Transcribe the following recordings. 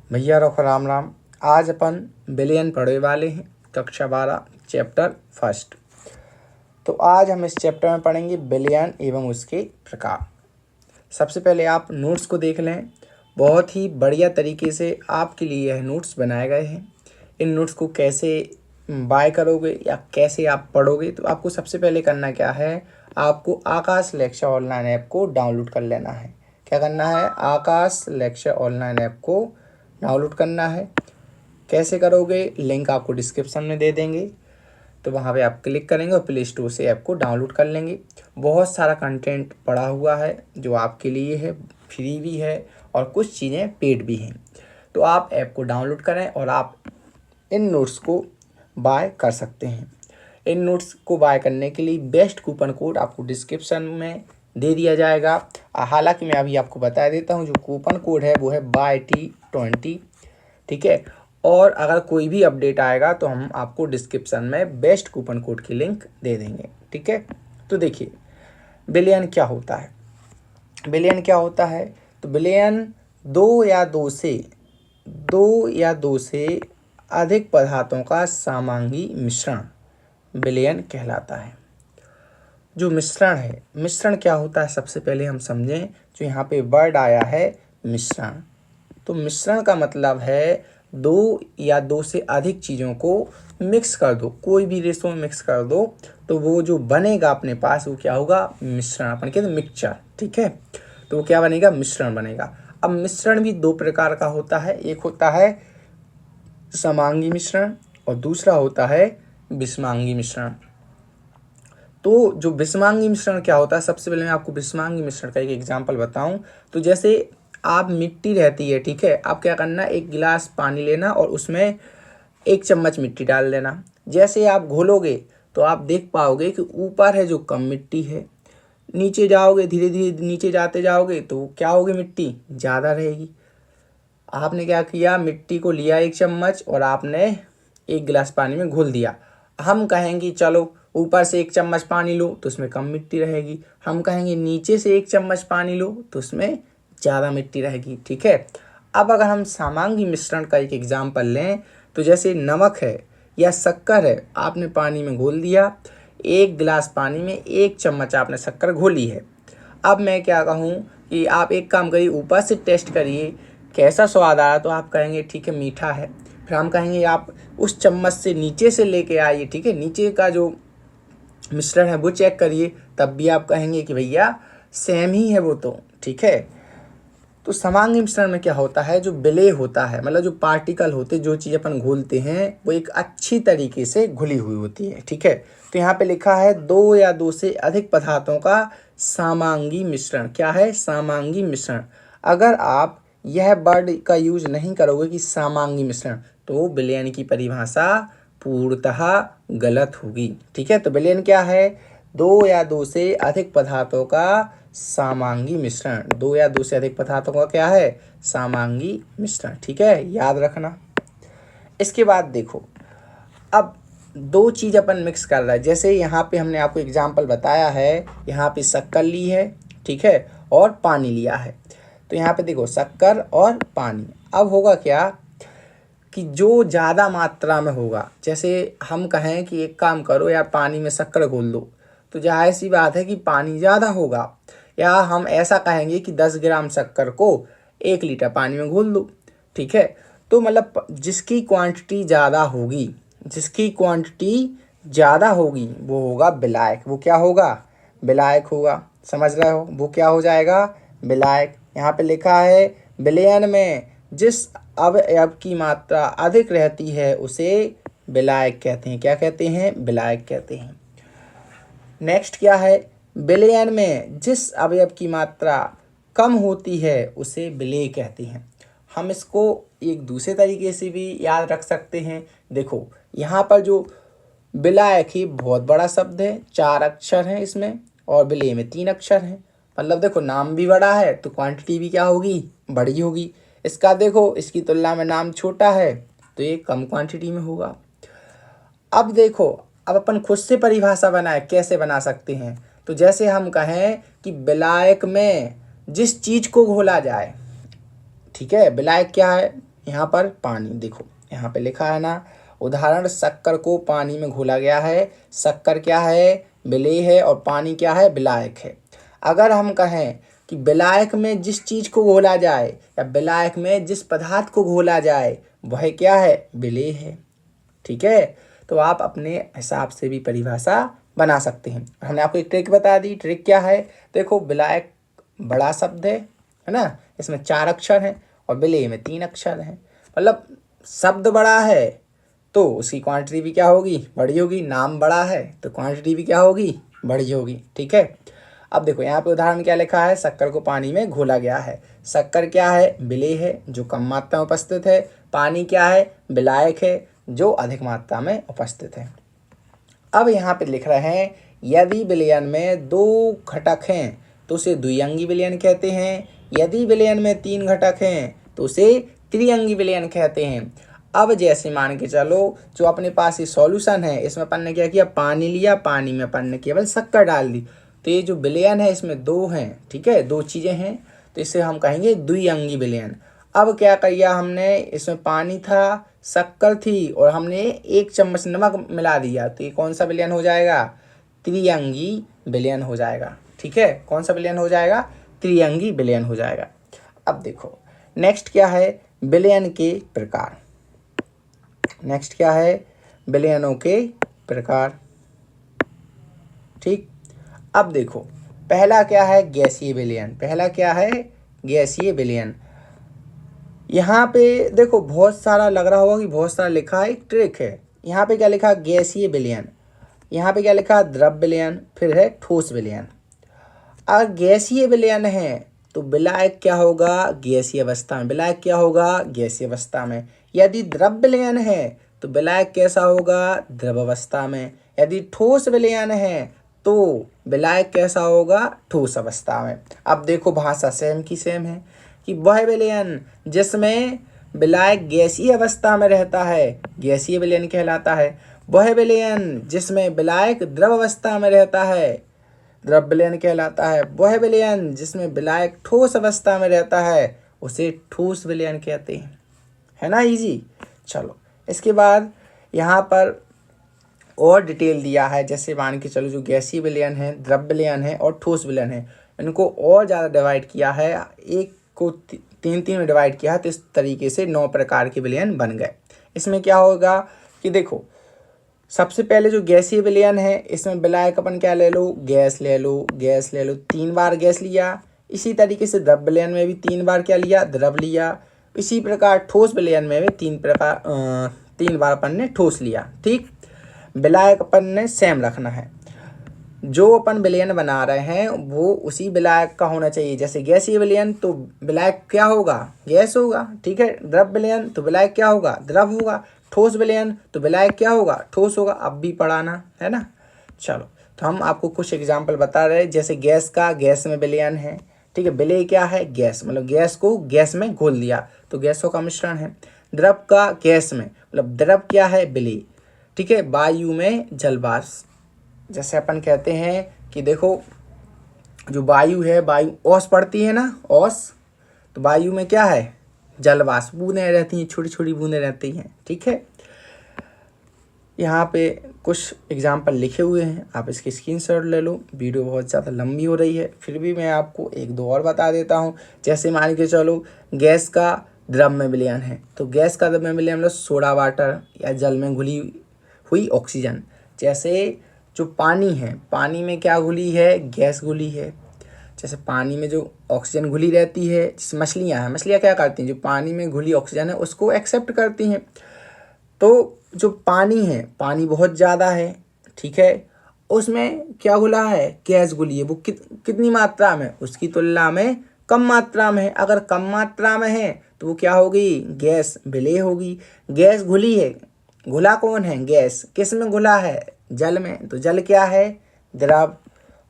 भैया रोको राम राम। आज अपन बिलियन पढ़ने वाले हैं, कक्षा 12 चैप्टर फर्स्ट। तो आज हम इस चैप्टर में पढ़ेंगे बिलियन एवं उसके प्रकार। सबसे पहले आप नोट्स को देख लें। बहुत ही बढ़िया तरीके से आपके लिए यह नोट्स बनाए गए हैं। इन नोट्स को कैसे बाय करोगे या कैसे आप पढ़ोगे, तो आपको सबसे पहले करना क्या है, आपको आकाश लेक्चर ऑनलाइन ऐप को डाउनलोड कर लेना है। क्या करना है, आकाश लेक्चर ऑनलाइन ऐप को डाउनलोड करना है। कैसे करोगे, लिंक आपको डिस्क्रिप्शन में दे देंगे, तो वहाँ पे आप क्लिक करेंगे और प्ले स्टोर से ऐप को डाउनलोड कर लेंगे। बहुत सारा कंटेंट पड़ा हुआ है जो आपके लिए है, फ्री भी है और कुछ चीज़ें पेड भी हैं। तो आप ऐप को डाउनलोड करें और आप इन नोट्स को बाय कर सकते हैं। इन नोट्स को बाय करने के लिए बेस्ट कूपन कोड आपको डिस्क्रिप्शन में दे दिया जाएगा। हालांकि मैं अभी आपको बता देता हूं, जो कूपन कोड है वो है BYT20, ठीक है। और अगर कोई भी अपडेट आएगा तो हम आपको डिस्क्रिप्शन में बेस्ट कूपन कोड की लिंक दे देंगे, ठीक है। तो देखिए बिलियन क्या होता है। बिलियन क्या होता है, तो बिलियन दो या दो से अधिक पदार्थों का समांगी मिश्रण बिलियन कहलाता है। जो मिश्रण है, मिश्रण क्या होता है सबसे पहले हम समझें। जो यहाँ पे वर्ड आया है मिश्रण, तो मिश्रण का मतलब है दो या दो से अधिक चीज़ों को मिक्स कर दो, कोई भी रेशो में मिक्स कर दो, तो वो जो बनेगा अपने पास वो क्या होगा, मिश्रण। अपन कहते हैं मिक्सचर, ठीक है। तो वो क्या बनेगा, मिश्रण बनेगा। अब मिश्रण भी दो प्रकार का होता है, एक होता है समांगी मिश्रण और दूसरा होता है विषमांगी मिश्रण। तो जो विषमांगी मिश्रण क्या होता है, सबसे पहले मैं आपको विषमांगी मिश्रण का एक एग्जांपल बताऊं। तो जैसे आप मिट्टी रहती है, ठीक है, आप क्या करना, एक गिलास पानी लेना और उसमें 1 चम्मच मिट्टी डाल देना। जैसे आप घोलोगे तो आप देख पाओगे कि ऊपर है जो कम मिट्टी है, नीचे जाओगे धीरे धीरे नीचे जाते जाओगे तो क्या होगी, मिट्टी ज़्यादा रहेगी। आपने क्या किया, मिट्टी को लिया 1 चम्मच और आपने 1 गिलास पानी में घोल दिया। हम कहेंगे चलो ऊपर से 1 चम्मच पानी लो तो उसमें कम मिट्टी रहेगी, हम कहेंगे नीचे से 1 चम्मच पानी लो तो उसमें ज़्यादा मिट्टी रहेगी, ठीक है। अब अगर हम समांगी मिश्रण का एक एग्जाम्पल लें, तो जैसे नमक है या शक्कर है, आपने पानी में घोल दिया, 1 गिलास पानी में 1 चम्मच आपने शक्कर घोली है। अब मैं क्या कहूँ कि आप एक काम करिए, ऊपर से टेस्ट करिए कैसा स्वाद आया, तो आप कहेंगे ठीक है मीठा है। फिर हम कहेंगे आप उस चम्मच से नीचे से लेके आइए, ठीक है, नीचे का जो मिश्रण है वो चेक करिए, तब भी आप कहेंगे कि भैया सेम ही है वो तो, ठीक है। तो समांगी मिश्रण में क्या होता है, जो विलेय होता है, मतलब जो पार्टिकल होते हैं, जो चीज़ अपन घोलते हैं वो एक अच्छी तरीके से घुली हुई होती है, ठीक है। तो यहाँ पे लिखा है दो या दो से अधिक पदार्थों का समांगी मिश्रण। क्या है, समांगी मिश्रण। अगर आप यह वर्ड का यूज नहीं करोगे कि समांगी मिश्रण, तो विलयन की परिभाषा पूर्णतः गलत होगी, ठीक है। तो विलयन क्या है, दो या दो से अधिक पदार्थों का समांगी मिश्रण। दो या दो से अधिक पदार्थों का क्या है, समांगी मिश्रण, ठीक है, याद रखना। इसके बाद देखो, अब दो चीज़ अपन मिक्स कर रहा है। जैसे यहाँ पे हमने आपको एग्जांपल बताया है, यहाँ पे शक्कर ली है, ठीक है, और पानी लिया है। तो यहाँ पे देखो शक्कर और पानी। अब होगा क्या कि जो ज़्यादा मात्रा में होगा, जैसे हम कहें कि एक काम करो यार, पानी में शक्कर घोल दो, तो जाहिर सी बात है कि पानी ज़्यादा होगा। या हम ऐसा कहेंगे कि 10 ग्राम शक्कर को 1 लीटर पानी में घोल दो, ठीक है। तो मतलब जिसकी क्वांटिटी ज़्यादा होगी, जिसकी क्वांटिटी ज़्यादा होगी वो होगा विलायक। वो क्या होगा, विलायक होगा, समझ रहे हो, वो क्या हो जाएगा, विलायक। यहाँ पे लिखा है विलयन में जिस अवयव की मात्रा अधिक रहती है उसे विलायक कहते हैं। क्या कहते हैं, विलायक कहते हैं। नेक्स्ट क्या है, विलयन में जिस अवयव की मात्रा कम होती है उसे विलेय कहते हैं। हम इसको एक दूसरे तरीके से भी याद रख सकते हैं। देखो यहाँ पर जो विलायक ही बहुत बड़ा शब्द है, 4 अक्षर हैं इसमें, और विलेय में 3 अक्षर हैं। मतलब देखो नाम भी बड़ा है तो क्वांटिटी भी क्या होगी, बड़ी होगी। इसका देखो, इसकी तुलना में नाम छोटा है तो ये कम क्वांटिटी में होगा। अब देखो, अब अपन खुद से परिभाषा बनाए, कैसे बना सकते हैं। तो जैसे हम कहें कि विलायक में जिस चीज़ को घोला जाए, ठीक है, विलायक क्या है, यहाँ पर पानी, देखो यहाँ पे लिखा है ना, उदाहरण शक्कर को पानी में घोला गया है। शक्कर क्या है? विलेय है, और पानी क्या है? विलायक है। अगर हम कहें कि विलायक में जिस चीज़ को घोला जाए या विलायक में जिस पदार्थ को घोला जाए वह क्या है? विलेय है। ठीक है, तो आप अपने हिसाब से भी परिभाषा बना सकते हैं। हमने आपको एक ट्रिक बता दी। ट्रिक क्या है? देखो, विलायक बड़ा शब्द है ना, इसमें 4 अक्षर हैं, और विलेय में 3 अक्षर हैं। मतलब शब्द बड़ा है तो उसकी क्वांटिटी भी क्या होगी? बड़ी होगी। नाम बड़ा है तो क्वांटिटी भी क्या होगी? बड़ी होगी। ठीक है, अब देखो यहाँ पे उदाहरण क्या लिखा है? शक्कर को पानी में घोला गया है। शक्कर क्या है? विलेय है, जो कम मात्रा में उपस्थित है। पानी क्या है? विलायक है, जो अधिक मात्रा में उपस्थित है। अब यहाँ पे लिख रहे हैं, यदि विलयन में 2 घटक हैं तो उसे द्विअंगी विलयन कहते हैं। यदि विलयन में 3 घटक हैं तो उसे त्रिअंगी विलयन कहते हैं। अब जैसे मान के चलो, जो अपने पास ये सॉल्यूशन है, इसमें अपन ने क्या किया? पानी लिया, पानी में अपन ने केवल शक्कर डाल दी, तो ये जो विलयन है इसमें 2 हैं। ठीक है, 2 चीज़ें हैं, तो इसे हम कहेंगे द्विअंगी विलयन। अब क्या किया हमने? इसमें पानी था, शक्कर थी, और हमने 1 चम्मच नमक मिला दिया, तो ये कौन सा विलयन हो जाएगा? त्रिअंगी विलयन हो जाएगा। ठीक है, कौन सा विलयन हो जाएगा? त्रिअंगी विलयन हो जाएगा। अब देखो नेक्स्ट क्या है? विलयन के प्रकार। नेक्स्ट क्या है? विलयनों के प्रकार। ठीक, अब देखो पहला क्या है? गैसीय विलयन। पहला क्या है? गैसीय विलयन। यहाँ पे देखो बहुत सारा लग रहा होगा कि बहुत सारा लिखा है, एक ट्रिक है। यहाँ पे क्या लिखा? गैसीय विलयन। यहाँ पे क्या लिखा? द्रव विलयन। फिर है ठोस विलयन। अगर गैसीय विलयन है तो विलायक क्या होगा? गैसीय अवस्था में। विलायक क्या होगा? गैसीय अवस्था में। यदि द्रव विलयन है तो विलायक कैसा होगा? द्रव अवस्था में। यदि ठोस विलयन है तो विलायक कैसा होगा? ठोस अवस्था में। अब देखो भाषा सेम की सेम है कि वह विलयन जिसमें विलायक गैसीय अवस्था में रहता है गैसीय विलयन कहलाता है। वह विलयन जिसमें विलायक द्रव अवस्था में रहता है द्रव विलयन कहलाता है। वह विलयन जिसमें विलायक ठोस अवस्था में रहता है उसे ठोस विलयन कहते हैं। है ना इजी? चलो इसके बाद यहाँ पर और डिटेल दिया है। जैसे मान के चलो, जो गैसीय विलयन है, द्रव विलयन है और ठोस विलयन है, इनको और ज़्यादा डिवाइड किया है। एक को 3 में डिवाइड किया है, तो इस तरीके से 9 प्रकार के विलयन बन गए। इसमें क्या होगा कि देखो, सबसे पहले जो गैसीय विलयन है, इसमें विलायक अपन क्या ले लो? गैस ले लो, गैस ले लो। 3 बार गैस लिया। इसी तरीके से द्रव विलयन में भी 3 बार क्या लिया? द्रव लिया। इसी प्रकार ठोस विलयन में भी 3 बार अपन ने ठोस लिया। ठीक, विलायक अपन ने सेम रखना है। जो अपन विलयन बना रहे हैं वो उसी विलायक का होना चाहिए। जैसे गैसीय विलयन तो विलायक क्या होगा? गैस होगा। ठीक है, द्रव विलयन तो विलायक क्या होगा? द्रव होगा। ठोस विलयन तो विलायक क्या होगा? ठोस होगा। अब भी पढ़ाना है ना। चलो, तो हम आपको कुछ एग्जाम्पल बता रहे हैं। जैसे गैस का, गैस में विलयन है। ठीक है, विलेय क्या है? गैस, मतलब गैस को गैस में घोल दिया तो गैसों का मिश्रण है। द्रव का गैस में, मतलब द्रव क्या है? विलेय। ठीक है, वायु में जलवाष्प। जैसे अपन कहते हैं कि देखो, जो वायु है, वायु ओस पड़ती है ना, ओस, तो वायु में क्या है? जलवाष्प, बूंदें रहती हैं, छोटी छोटी बूंदें रहती हैं। ठीक है, यहाँ पे कुछ एग्जाम्पल लिखे हुए हैं, आप इसकी स्क्रीनशॉट ले लो। वीडियो बहुत ज़्यादा लंबी हो रही है, फिर भी मैं आपको 1-2 और बता देता हूँ। जैसे मान के चलो, गैस का द्रव में विलयन है, तो गैस का द्रव में विलयन मतलब सोडा वाटर या जल में घुली हुई ऑक्सीजन। जैसे जो पानी है, पानी में क्या घुली है? गैस घुली है। जैसे पानी में जो ऑक्सीजन घुली रहती है, जैसे मछलियाँ हैं, मछलियाँ क्या करती हैं? जो पानी में घुली ऑक्सीजन है उसको एक्सेप्ट करती हैं। तो जो पानी है, पानी बहुत ज़्यादा है, ठीक है, उसमें क्या घुला है? गैस घुली है। वो कितनी मात्रा में? उसकी तुलना में कम मात्रा में है। अगर कम मात्रा में है तो वो क्या होगी? गैस विलेय होगी। गैस घुली है, घुला कौन है? गैस। किस में घुला है? जल में, तो जल क्या है? द्रव।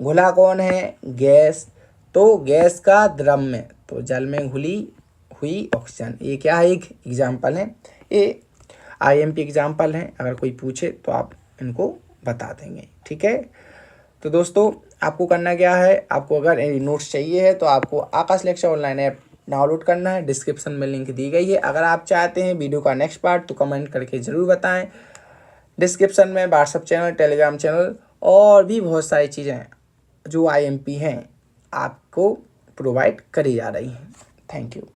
घुला कौन है? गैस, तो गैस का द्रव में, तो जल में घुली हुई ऑक्सीजन। ये क्या है? एक एग्जाम्पल है, ये IMP एग्जाम्पल हैं। अगर कोई पूछे तो आप इनको बता देंगे। ठीक है, तो दोस्तों आपको करना क्या है? आपको अगर नोट्स चाहिए है तो आपको आकाश लेक्चर ऑनलाइन ऐप डाउनलोड करना है, डिस्क्रिप्शन में लिंक दी गई है। अगर आप चाहते हैं वीडियो का नेक्स्ट पार्ट तो कमेंट करके ज़रूर बताएं। डिस्क्रिप्शन में व्हाट्सएप चैनल, टेलीग्राम चैनल और भी बहुत सारी चीज़ें जो IMP हैं आपको प्रोवाइड करी जा रही हैं। Thank you.